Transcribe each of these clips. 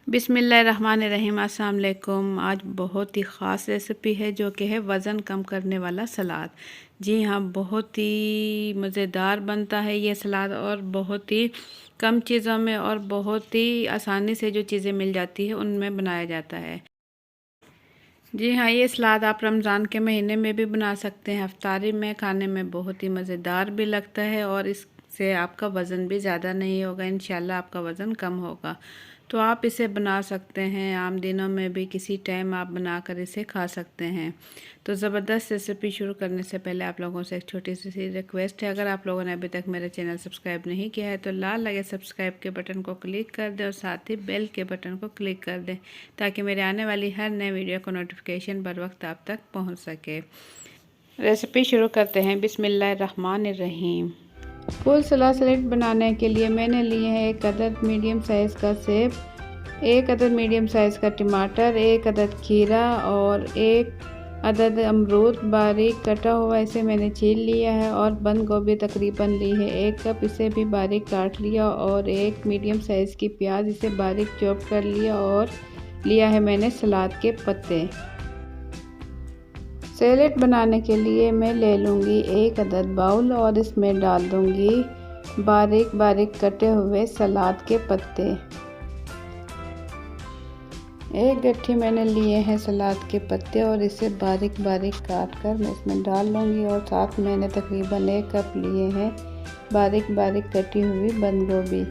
बिस्मिल्लाहिर्रहमानिर्रहीम। अस्सलाम वालेकुम। आज बहुत ही ख़ास रेसिपी है जो कि है वज़न कम करने वाला सलाद। जी हाँ, बहुत ही मज़ेदार बनता है ये सलाद और बहुत ही कम चीज़ों में और बहुत ही आसानी से जो चीज़ें मिल जाती है उनमें बनाया जाता है। जी हाँ, ये सलाद आप रमज़ान के महीने में भी बना सकते हैं। इफ्तारी में खाने में बहुत ही मज़ेदार भी लगता है और इससे आपका वज़न भी ज़्यादा नहीं होगा। इंशाल्लाह आपका वज़न कम होगा। तो आप इसे बना सकते हैं, आम दिनों में भी किसी टाइम आप बनाकर इसे खा सकते हैं। तो ज़बरदस्त रेसिपी शुरू करने से पहले आप लोगों से एक छोटी सी रिक्वेस्ट है, अगर आप लोगों ने अभी तक मेरा चैनल सब्सक्राइब नहीं किया है तो लाल लगे सब्सक्राइब के बटन को क्लिक कर दें और साथ ही बेल के बटन को क्लिक कर दें ताकि मेरे आने वाली हर नए वीडियो को नोटिफिकेशन बर वक्त आप तक पहुँच सके। रेसिपी शुरू करते हैं। बिस्मिल्लाहिर्रहमानिर्रहीम। फुल सलाद बनाने के लिए मैंने लिए हैं 1 अदद मीडियम साइज़ का सेब, 1 अदद मीडियम साइज़ का टमाटर, 1 अदद खीरा और 1 अदद अमरूद बारीक कटा हुआ इसे मैंने छील लिया है और बंद गोभी तकरीबन ली है 1 कप, इसे भी बारीक काट लिया और 1 मीडियम साइज़ की प्याज इसे बारीक चॉप कर लिया और लिया है मैंने सलाद के पत्ते। सैलेड बनाने के लिए मैं ले लूँगी 1 अदद बाउल और इसमें डाल दूँगी बारीक बारीक कटे हुए सलाद के पत्ते। 1 गट्ठी मैंने लिए हैं सलाद के पत्ते और इसे बारीक बारीक काट कर मैं इसमें डाल लूँगी और साथ मैंने तकरीबन 1 कप लिए हैं बारीक बारीक कटी हुई बंद गोभी।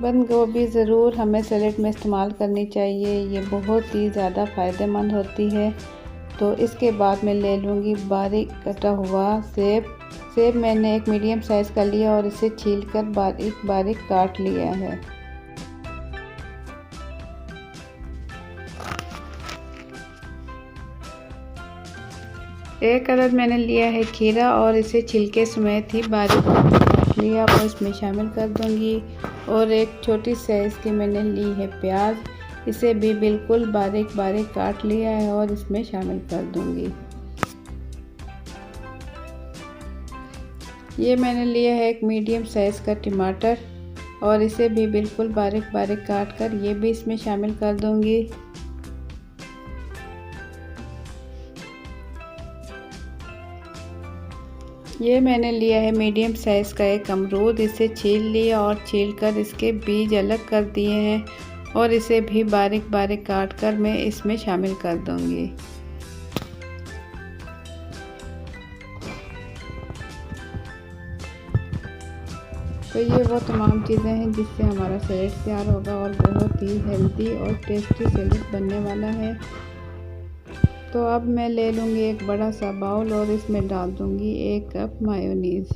बंद गोभी ज़रूर हमें सैलेड में इस्तेमाल करनी चाहिए, ये बहुत ही ज़्यादा फ़ायदेमंद होती है। तो इसके बाद मैं ले लूँगी बारीक कटा हुआ सेब मैंने 1 मीडियम साइज़ का लिया और इसे छीलकर बारीक बारीक काट लिया है। एक अदद मैंने लिया है खीरा और इसे छिलके समेत ही बारीक काट लिया और इसमें शामिल कर दूंगी और 1 छोटी साइज़ की मैंने ली है प्याज, इसे भी बिल्कुल बारीक बारीक काट लिया है और इसमें शामिल कर दूंगी। ये मैंने लिया है 1 मीडियम साइज़ का टमाटर और इसे भी बिल्कुल बारीक बारीक काट कर ये भी इसमें शामिल कर दूंगी। ये मैंने लिया है मीडियम साइज़ का 1 अमरूद, इसे छील लिया और छीलकर इसके बीज अलग कर दिए हैं और इसे भी बारीक बारीक काट कर मैं इसमें शामिल कर दूंगी। तो ये वो तमाम चीज़ें हैं जिससे हमारा सैलेड तैयार होगा और बहुत ही हेल्दी और टेस्टी सैलेड बनने वाला है। तो अब मैं ले लूँगी एक बड़ा सा बाउल और इसमें डाल दूँगी 1 कप मायोनीज़।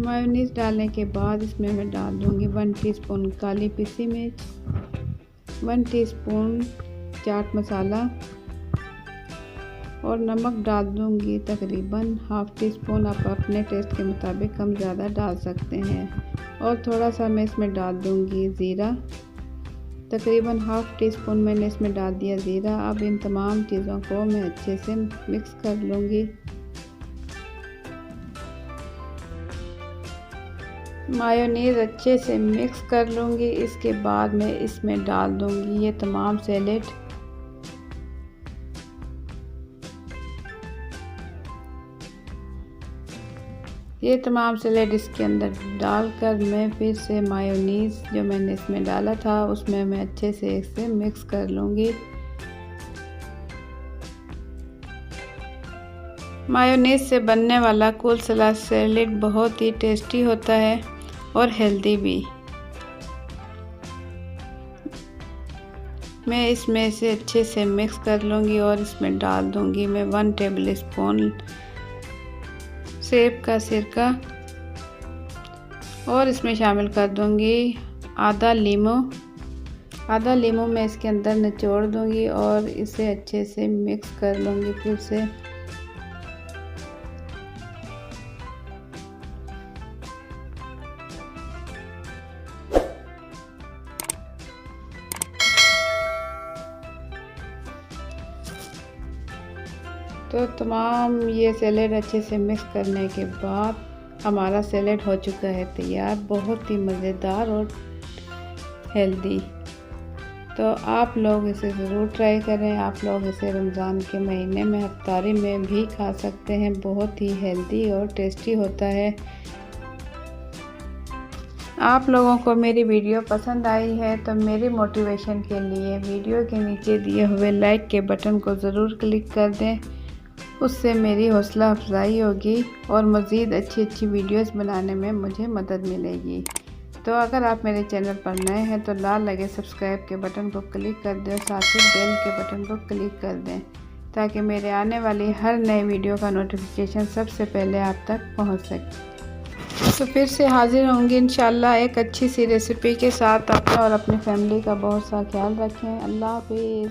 मायोनीज़ डालने के बाद इसमें मैं डाल दूँगी 1 टीस्पून काली पिसी मिर्च, 1 टीस्पून चाट मसाला और नमक डाल दूँगी तकरीबन हाफ़ टी स्पून। आप अपने टेस्ट के मुताबिक कम ज़्यादा डाल सकते हैं और थोड़ा सा मैं इसमें डाल दूँगी ज़ीरा, तकरीबन हाफ़ टी स्पून मैंने इसमें डाल दिया ज़ीरा। अब इन तमाम चीज़ों को मैं अच्छे से मिक्स कर लूँगी। मायोनीज़ अच्छे से मिक्स कर लूँगी। इसके बाद मैं इसमें डाल दूँगी ये तमाम सैलेड। ये तमाम सैलेड इसके अंदर डालकर मैं फिर से मायोनीज़ जो मैंने इसमें डाला था उसमें मैं अच्छे से इसे मिक्स कर लूँगी। मायोनीज़ से बनने वाला कुल सलाद सैलेड बहुत ही टेस्टी होता है और हेल्दी भी। मैं इसमें इसे अच्छे से मिक्स कर लूँगी और इसमें डाल दूँगी मैं 1 टेबल स्पून सेब का सिरका और इसमें शामिल कर दूँगी आधा लीमू मैं इसके अंदर निचोड़ दूँगी और इसे अच्छे से मिक्स कर लूँगी फिर से। तो तमाम ये सैलेड अच्छे से मिक्स करने के बाद हमारा सैलेड हो चुका है तैयार, बहुत ही मज़ेदार और हेल्दी। तो आप लोग इसे ज़रूर ट्राई करें। आप लोग इसे रमज़ान के महीने में इफ्तारी में भी खा सकते हैं, बहुत ही हेल्दी और टेस्टी होता है। आप लोगों को मेरी वीडियो पसंद आई है तो मेरी मोटिवेशन के लिए वीडियो के नीचे दिए हुए लाइक के बटन को ज़रूर क्लिक कर दें, उससे मेरी हौसला अफजाई होगी और मज़ीद अच्छी वीडियोस बनाने में मुझे मदद मिलेगी। तो अगर आप मेरे चैनल पर नए हैं तो लाल लगे सब्सक्राइब के बटन को क्लिक कर दें और साथ ही बेल के बटन को क्लिक कर दें, ताकि मेरे आने वाली हर नई वीडियो का नोटिफिकेशन सबसे पहले आप तक पहुंच सके। तो फिर से हाजिर होंगी इंशाल्लाह एक अच्छी सी रेसिपी के साथ। अपना और अपनी फैमिली का बहुत सा ख्याल रखें। अल्लाह हाफिज़।